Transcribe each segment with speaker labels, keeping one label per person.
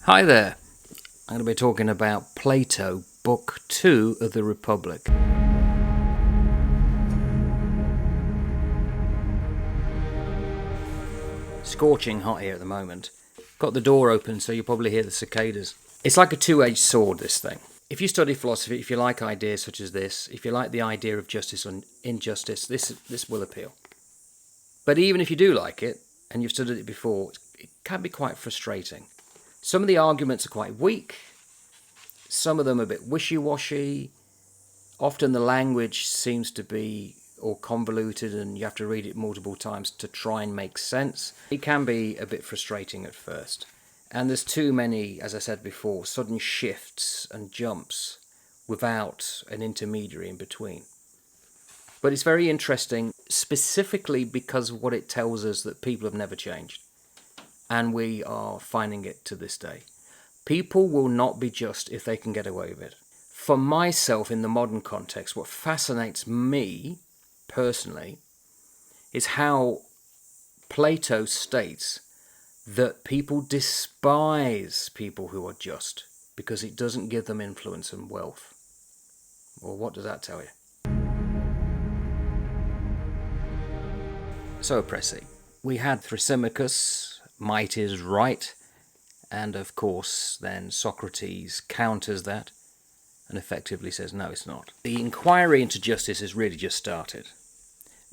Speaker 1: Hi there. I'm going to be talking about Plato, Book 2 of the Republic. Scorching hot here at the moment. Got the door open, so you'll probably hear the cicadas. It's like a two-edged sword, this thing. If you study philosophy, if you like ideas such as this, if you like the idea of justice and injustice, this will appeal. But even if you do like it, and you've studied it before, it can be quite frustrating. Some of the arguments are quite weak. Some of them are a bit wishy-washy. Often the language seems to be all convoluted and you have to read it multiple times to try and make sense. It can be a bit frustrating at first. And there's too many, as I said before, sudden shifts and jumps without an intermediary in between. But it's very interesting, specifically because of what it tells us that people have never changed. And we are finding it to this day. People will not be just if they can get away with it. For myself, in the modern context, what fascinates me, personally, is how Plato states that people despise people who are just because it doesn't give them influence and wealth. Well, what does that tell you? So, Pressy, we had Thrasymachus, might is right, and of course then Socrates counters that and effectively says no, it's not. The inquiry into justice has really just started.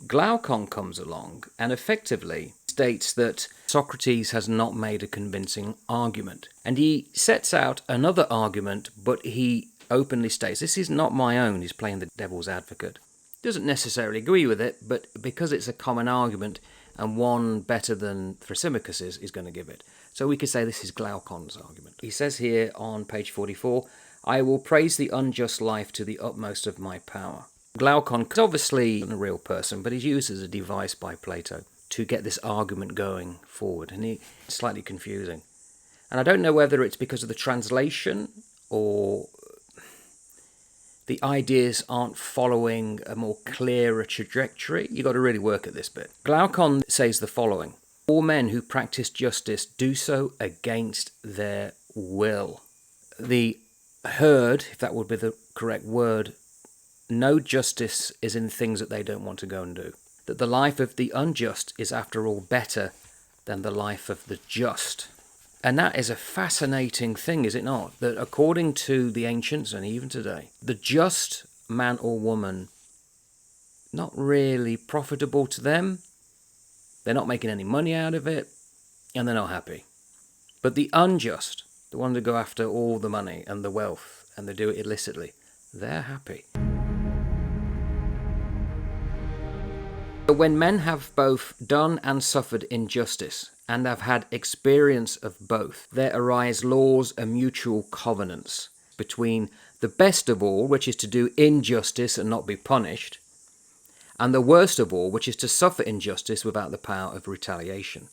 Speaker 1: Glaucon comes along and effectively states that Socrates has not made a convincing argument. And he sets out another argument, but he openly states, this is not my own, he's playing the devil's advocate. Doesn't necessarily agree with it, but because it's a common argument and one better than Thrasymachus is going to give it. So we could say this is Glaucon's argument. He says here on page 44, I will praise the unjust life to the utmost of my power. Glaucon is obviously a real person, but he's used as a device by Plato to get this argument going forward, and it's slightly confusing. And I don't know whether it's because of the translation or the ideas aren't following a more clearer trajectory. You've got to really work at this bit. Glaucon says the following, all men who practice justice do so against their will. The herd, if that would be the correct word, no justice is in things that they don't want to go and do. That the life of the unjust is after all better than the life of the just. And that is a fascinating thing, is it not? That according to the ancients and even today, the just man or woman, not really profitable to them, they're not making any money out of it, and they're not happy. But the unjust, the ones who go after all the money and the wealth, and they do it illicitly, they're happy. But when men have both done and suffered injustice, and have had experience of both, there arise laws and mutual covenants between the best of all, which is to do injustice and not be punished, and the worst of all, which is to suffer injustice without the power of retaliation.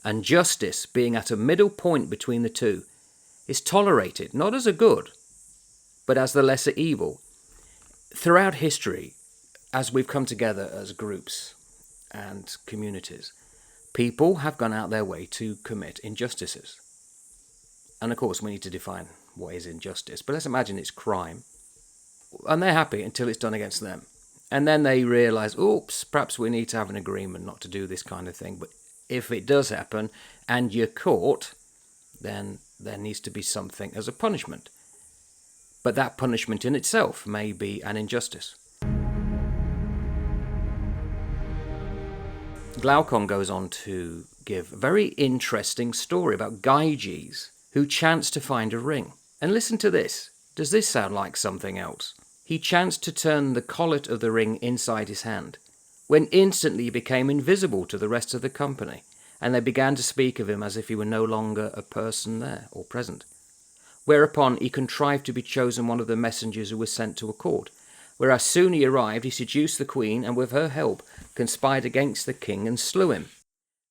Speaker 1: And justice, being at a middle point between the two, is tolerated not as a good, but as the lesser evil. Throughout history, as we've come together as groups and communities, people have gone out their way to commit injustices. And of course, we need to define what is injustice. But let's imagine it's crime. And they're happy until it's done against them. And then they realise, oops, perhaps we need to have an agreement not to do this kind of thing. But if it does happen and you're caught, then there needs to be something as a punishment. But that punishment in itself may be an injustice. Glaucon goes on to give a very interesting story about Gyges, who chanced to find a ring. And listen to this. Does this sound like something else? He chanced to turn the collet of the ring inside his hand, when instantly he became invisible to the rest of the company, and they began to speak of him as if he were no longer a person there or present. Whereupon he contrived to be chosen one of the messengers who was sent to a court, where as soon he arrived, he seduced the queen, and with her help conspired against the king and slew him.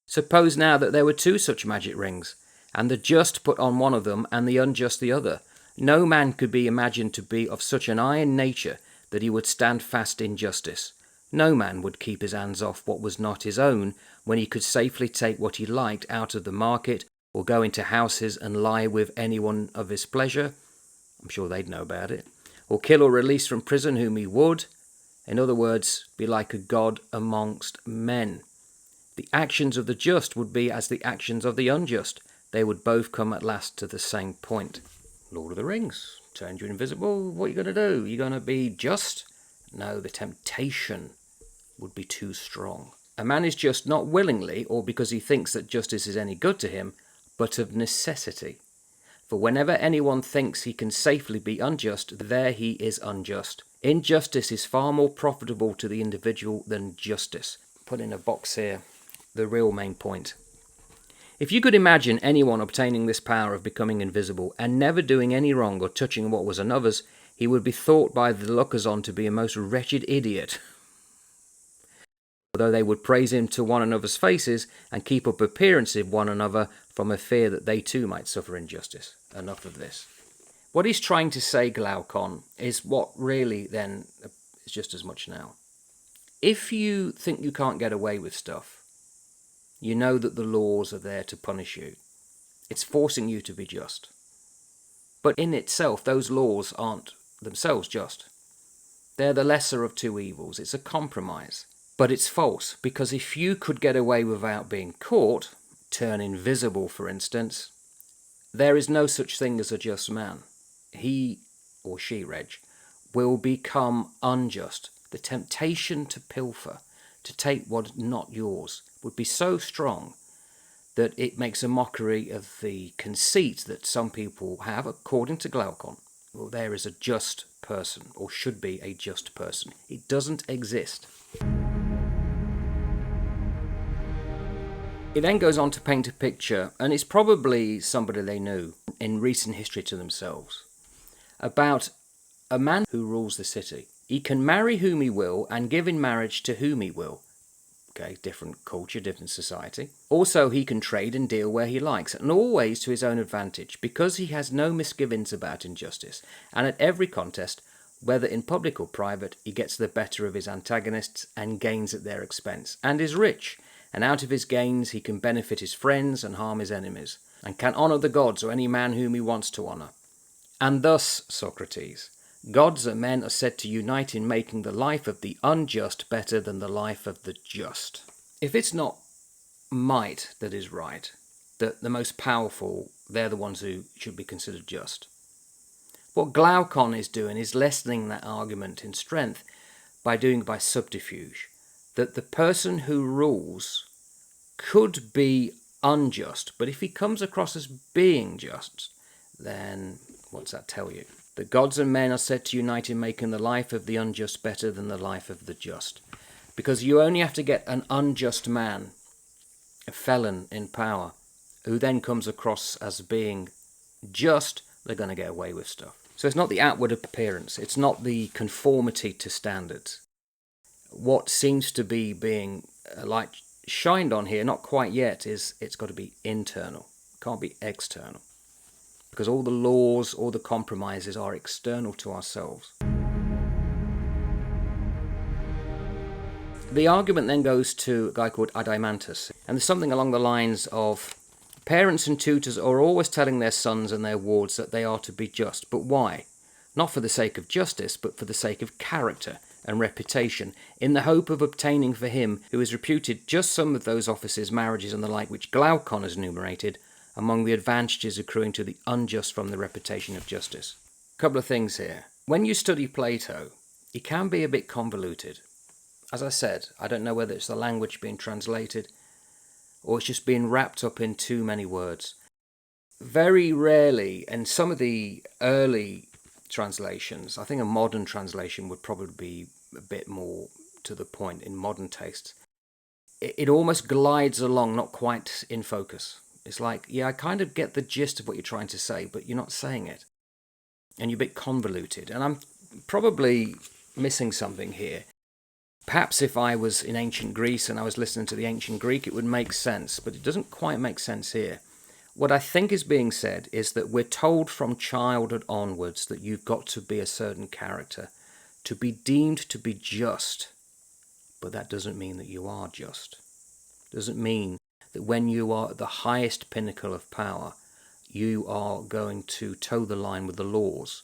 Speaker 1: Suppose now that there were two such magic rings, and the just put on one of them, and the unjust the other. No man could be imagined to be of such an iron nature that he would stand fast in justice. No man would keep his hands off what was not his own, when he could safely take what he liked out of the market or go into houses and lie with anyone of his pleasure. I'm sure they'd know about it. Or kill or release from prison whom he would. In other words, be like a god amongst men. The actions of the just would be as the actions of the unjust. They would both come at last to the same point. Lord of the Rings, turned you invisible, what are you going to do? You're going to be just? No, the temptation would be too strong. A man is just not willingly or because he thinks that justice is any good to him, but of necessity. For whenever anyone thinks he can safely be unjust, there he is unjust. Injustice is far more profitable to the individual than justice. Put in a box here the real main point. If you could imagine anyone obtaining this power of becoming invisible and never doing any wrong or touching what was another's, he would be thought by the lookers-on to be a most wretched idiot. Although they would praise him to one another's faces and keep up appearances of one another from a fear that they too might suffer injustice. Enough of this. What he's trying to say, Glaucon, is what really then is just as much now. If you think you can't get away with stuff, you know that the laws are there to punish you. It's forcing you to be just. But in itself, those laws aren't themselves just. They're the lesser of two evils. It's a compromise. But it's false, because if you could get away without being caught, turn invisible for instance, there is no such thing as a just man. He, or she, Reg, will become unjust. The temptation to pilfer, to take what's not yours, would be so strong that it makes a mockery of the conceit that some people have, according to Glaucon. Well, there is a just person, or should be a just person. It doesn't exist. He then goes on to paint a picture, and it's probably somebody they knew in recent history to themselves, about a man who rules the city. He can marry whom he will and give in marriage to whom he will. Okay, different culture, different society. Also, he can trade and deal where he likes, and always to his own advantage, because he has no misgivings about injustice. And at every contest, whether in public or private, he gets the better of his antagonists and gains at their expense, and is rich. And out of his gains he can benefit his friends and harm his enemies, and can honour the gods or any man whom he wants to honour. And thus, Socrates, gods and men are said to unite in making the life of the unjust better than the life of the just. If it's not might that is right, that the most powerful, they're the ones who should be considered just. What Glaucon is doing is lessening that argument in strength by subterfuge, that the person who rules could be unjust, but if he comes across as being just, then what's that tell you? The gods and men are said to unite in making the life of the unjust better than the life of the just. Because you only have to get an unjust man, a felon in power, who then comes across as being just, they're going to get away with stuff. So it's not the outward appearance, it's not the conformity to standards. What seems to be being a light shined on here, not quite yet, is it's got to be internal. It can't be external. Because all the laws, all the compromises are external to ourselves. The argument then goes to a guy called Adimantus, and there's something along the lines of, parents and tutors are always telling their sons and their wards that they are to be just, but why? Not for the sake of justice, but for the sake of character and reputation, in the hope of obtaining for him who is reputed just some of those offices, marriages and the like which Glaucon has enumerated, among the advantages accruing to the unjust from the reputation of justice. A couple of things here. When you study Plato, he can be a bit convoluted. As I said, I don't know whether it's the language being translated or it's just being wrapped up in too many words. Very rarely, and some of the early translations, I think a modern translation would probably be a bit more to the point in modern tastes. It almost glides along, not quite in focus. It's like, yeah, I kind of get the gist of what you're trying to say, but you're not saying it. And you're a bit convoluted. And I'm probably missing something here. Perhaps if I was in ancient Greece and I was listening to the ancient Greek, it would make sense, but it doesn't quite make sense here. What I think is being said is that we're told from childhood onwards that you've got to be a certain character, to be deemed to be just, but that doesn't mean that you are just. Doesn't mean that when you are at the highest pinnacle of power, you are going to toe the line with the laws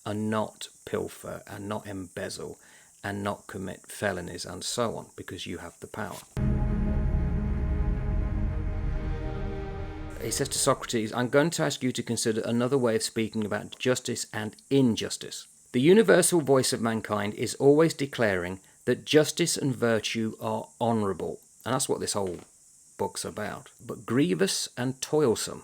Speaker 1: and not pilfer and not embezzle and not commit felonies and so on, because you have the power. He says to Socrates, I'm going to ask you to consider another way of speaking about justice and injustice. The universal voice of mankind is always declaring that justice and virtue are honourable, and that's what this whole book's about, but grievous and toilsome,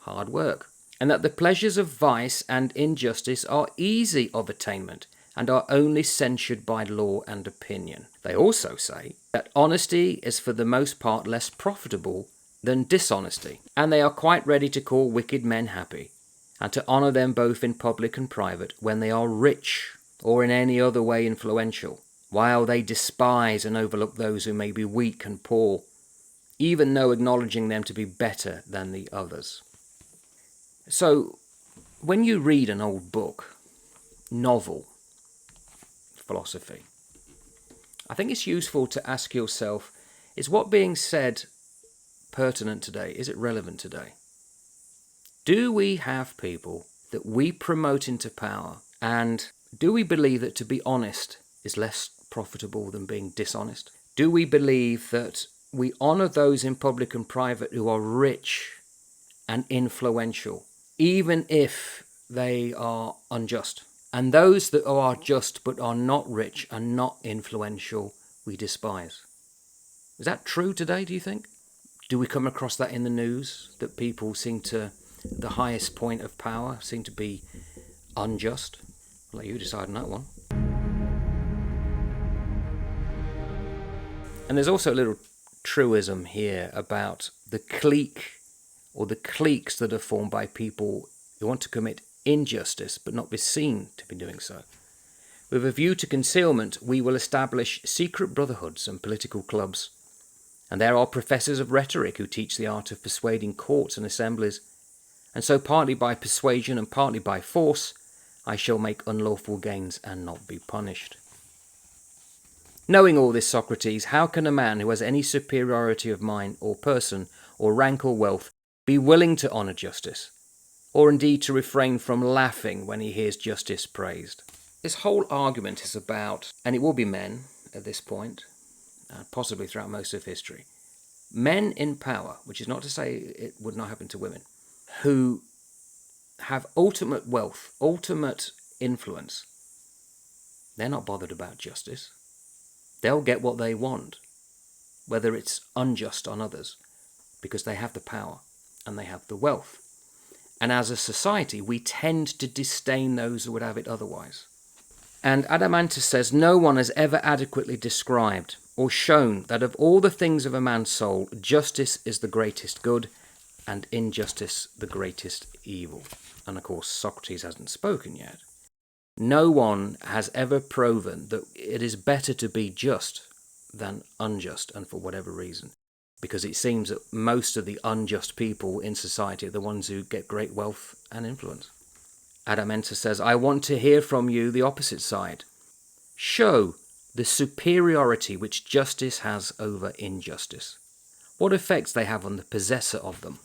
Speaker 1: hard work, and that the pleasures of vice and injustice are easy of attainment and are only censured by law and opinion. They also say that honesty is for the most part less profitable than dishonesty, and they are quite ready to call wicked men happy, and to honour them both in public and private when they are rich or in any other way influential, while they despise and overlook those who may be weak and poor, even though acknowledging them to be better than the others. So, when you read an old book, novel, philosophy, I think it's useful to ask yourself, is what being said pertinent today? Is it relevant today? Do we have people that we promote into power, and do we believe that to be honest is less profitable than being dishonest? Do we believe that we honour those in public and private who are rich and influential, even if they are unjust? And those that are just but are not rich and not influential, we despise. Is that true today, do you think? Do we come across that in the news, that people seem to, the highest point of power, seem to be unjust? I'll let you decide on that one. And there's also a little truism here about the clique or the cliques that are formed by people who want to commit injustice but not be seen to be doing so. With a view to concealment, we will establish secret brotherhoods and political clubs. And there are professors of rhetoric who teach the art of persuading courts and assemblies. And so partly by persuasion and partly by force, I shall make unlawful gains and not be punished. Knowing all this, Socrates, how can a man who has any superiority of mind or person or rank or wealth be willing to honour justice, or indeed to refrain from laughing when he hears justice praised? This whole argument is about, and it will be men at this point, possibly throughout most of history, men in power, which is not to say it would not happen to women, who have ultimate wealth, ultimate influence. They're not bothered about justice. They'll get what they want, whether it's unjust on others, because they have the power and they have the wealth. And as a society, we tend to disdain those who would have it otherwise. And Adeimantus says, no one has ever adequately described or shown that of all the things of a man's soul, justice is the greatest good and injustice the greatest evil. And of course, Socrates hasn't spoken yet. No one has ever proven that it is better to be just than unjust, and for whatever reason. Because it seems that most of the unjust people in society are the ones who get great wealth and influence. Adeimantus says, I want to hear from you the opposite side. Show the superiority which justice has over injustice. What effects they have on the possessor of them.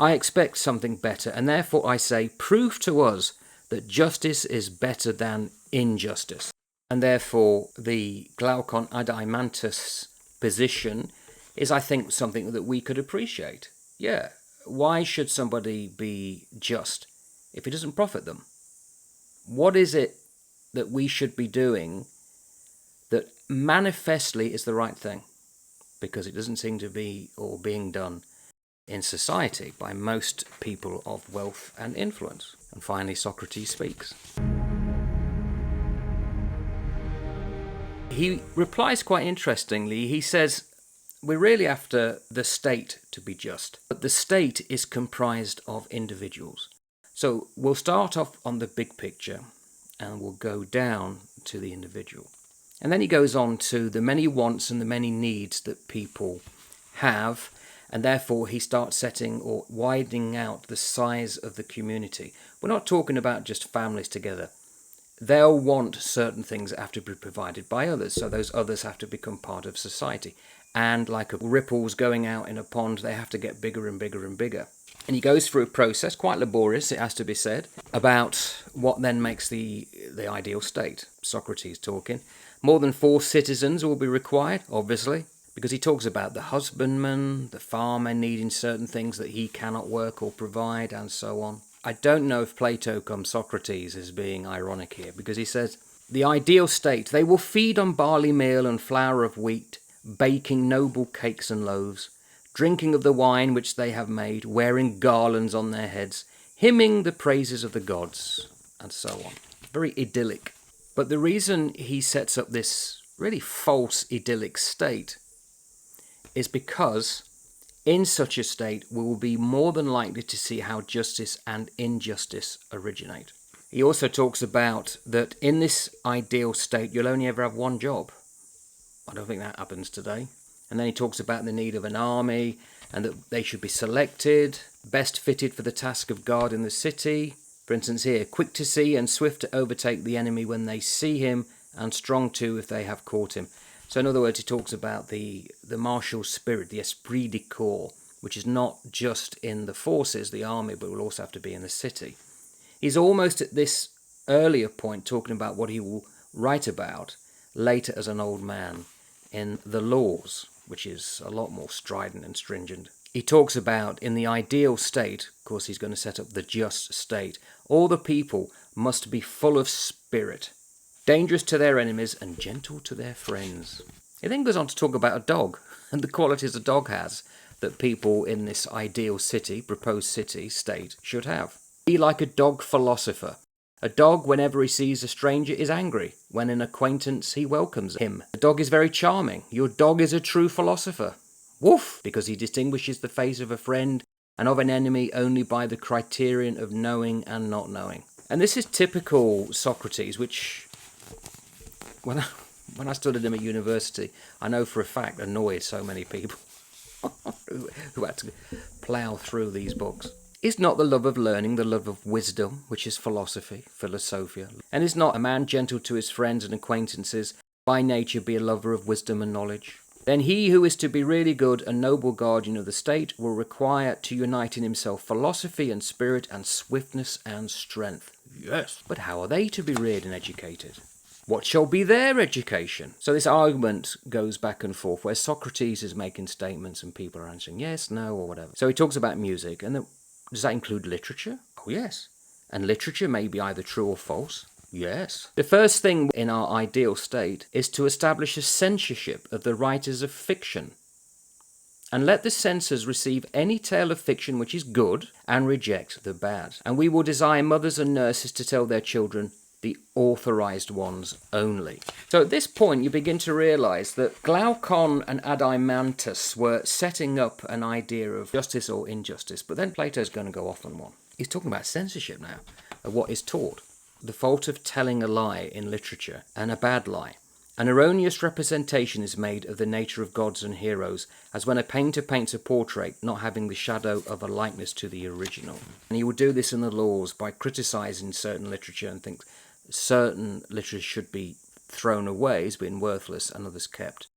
Speaker 1: I expect something better, and therefore I say, prove to us that justice is better than injustice. And therefore the Glaucon Adeimantus position is, I think, something that we could appreciate. Yeah, why should somebody be just if it doesn't profit them? What is it that we should be doing that manifestly is the right thing? Because it doesn't seem to be or being done in society by most people of wealth and influence. And finally, Socrates speaks. He replies quite interestingly. He says, we're really after the state to be just, but the state is comprised of individuals. So we'll start off on the big picture and we'll go down to the individual. And then he goes on to the many wants and the many needs that people have, and therefore he starts setting or widening out the size of the community. We're not talking about just families together. They'll want certain things that have to be provided by others, so those others have to become part of society. and like ripples going out in a pond, they have to get bigger and bigger and bigger. And he goes through a process, quite laborious, it has to be said, about what then makes the ideal state. Socrates talking. More than 4 citizens will be required, obviously, because he talks about the husbandman, the farmer needing certain things that he cannot work or provide, and so on. I don't know if Plato comes Socrates is being ironic here, because he says, the ideal state, they will feed on barley meal and flour of wheat, baking noble cakes and loaves, drinking of the wine which they have made, wearing garlands on their heads, hymning the praises of the gods, and so on. Very idyllic. But the reason he sets up this really false idyllic state is because in such a state we will be more than likely to see how justice and injustice originate. He also talks about that in this ideal state you'll only ever have one job. I don't think that happens today. And then he talks about the need of an army and that they should be selected, best fitted for the task of guarding the city. For instance here, quick to see and swift to overtake the enemy when they see him, and strong too if they have caught him. So in other words, he talks about the martial spirit, the esprit de corps, which is not just in the forces, the army, but will also have to be in the city. He's almost at this earlier point talking about what he will write about later as an old man in the Laws, which is a lot more strident and stringent. He talks about in the ideal state, of course he's going to set up the just state, all the people must be full of spirit, dangerous to their enemies and gentle to their friends. He then goes on to talk about a dog and the qualities a dog has that people in this ideal city, proposed city, state should have. Be like a dog philosopher. A dog, whenever he sees a stranger, is angry. When an acquaintance, he welcomes him. The dog is very charming. Your dog is a true philosopher. Woof! Because he distinguishes the face of a friend and of an enemy only by the criterion of knowing and not knowing. And this is typical Socrates, which, when I studied him at university, I know for a fact annoyed so many people who had to plough through these books. Is not the love of learning the love of wisdom, which is philosophy, philosophia? And is not a man gentle to his friends and acquaintances, by nature be a lover of wisdom and knowledge? Then he who is to be really good and noble guardian of the state will require to unite in himself philosophy and spirit and swiftness and strength. Yes, but how are they to be reared and educated? What shall be their education? So this argument goes back and forth, where Socrates is making statements and people are answering yes, no, or whatever. So he talks about music, and does that include literature? Oh, yes. And literature may be either true or false? Yes. The first thing in our ideal state is to establish a censorship of the writers of fiction. And let the censors receive any tale of fiction which is good and reject the bad. And we will desire mothers and nurses to tell their children the authorized ones only. So at this point you begin to realize that Glaucon and Adeimantus were setting up an idea of justice or injustice, but then Plato's going to go off on one. He's talking about censorship now, of what is taught. The fault of telling a lie in literature, and a bad lie. An erroneous representation is made of the nature of gods and heroes, as when a painter paints a portrait not having the shadow of a likeness to the original. And he will do this in the Laws by criticizing certain literature and think certain literature should be thrown away as being worthless and others kept.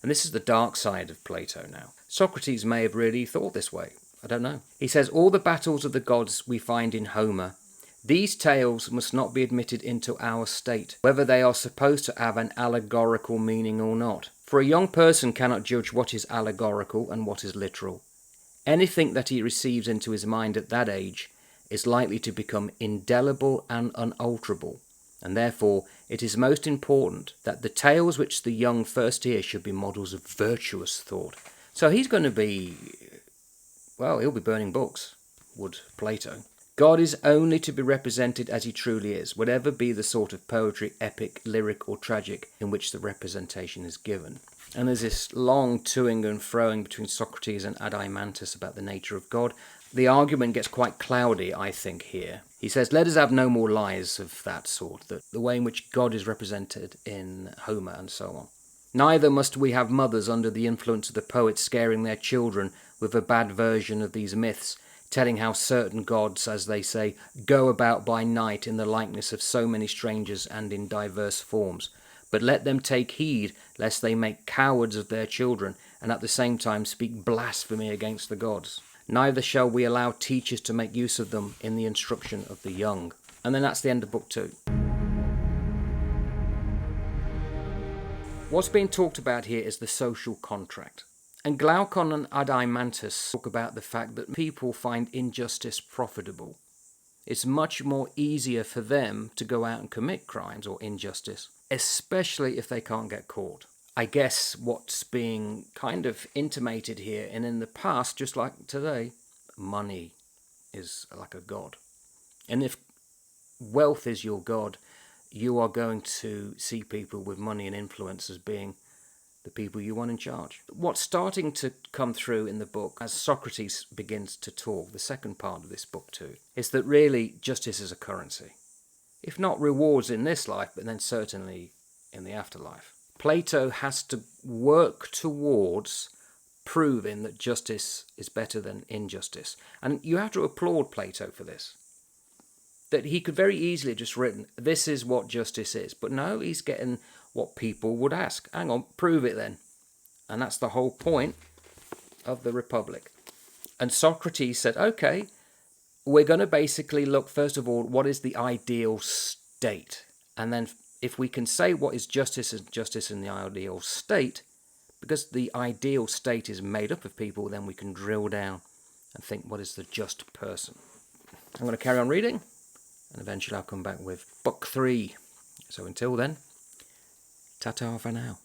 Speaker 1: And this is the dark side of Plato now. Socrates may have really thought this way. I don't know. He says, all the battles of the gods we find in Homer, these tales must not be admitted into our state, whether they are supposed to have an allegorical meaning or not. For a young person cannot judge what is allegorical and what is literal. Anything that he receives into his mind at that age is likely to become indelible and unalterable, and therefore it is most important that the tales which the young first hear should be models of virtuous thought. So he's going to be, well, he'll be burning books, would Plato. God is only to be represented as he truly is, whatever be the sort of poetry, epic, lyric or tragic in which the representation is given. And there's this long toing and froing between Socrates and Adeimantus about the nature of God. The argument gets quite cloudy, I think, here. He says, let us have no more lies of that sort, the way in which God is represented in Homer and so on. Neither must we have mothers under the influence of the poets scaring their children with a bad version of these myths, telling how certain gods, as they say, go about by night in the likeness of so many strangers and in diverse forms. But let them take heed lest they make cowards of their children, and at the same time speak blasphemy against the gods. Neither shall we allow teachers to make use of them in the instruction of the young. And then that's the end of book 2. What's being talked about here is the social contract. And Glaucon and Adeimantus talk about the fact that people find injustice profitable. It's much more easier for them to go out and commit crimes or injustice, especially if they can't get caught. I guess what's being kind of intimated here, and in the past, just like today, money is like a god. And if wealth is your god, you are going to see people with money and influence as being the people you want in charge. What's starting to come through in the book, as Socrates begins to talk, the second part of this book too, is that really justice is a currency. If not rewards in this life, but then certainly in the afterlife. Plato has to work towards proving that justice is better than injustice. And you have to applaud Plato for this. That he could very easily have just written, this is what justice is. But no, he's getting what people would ask. Hang on, prove it then. And that's the whole point of the Republic. And Socrates said, okay, we're going to basically look, first of all, what is the ideal state? And then if we can say what is justice in the ideal state, because the ideal state is made up of people, then we can drill down and think, what is the just person? I'm going to carry on reading, and eventually I'll come back with book 3. So until then, ta-ta for now.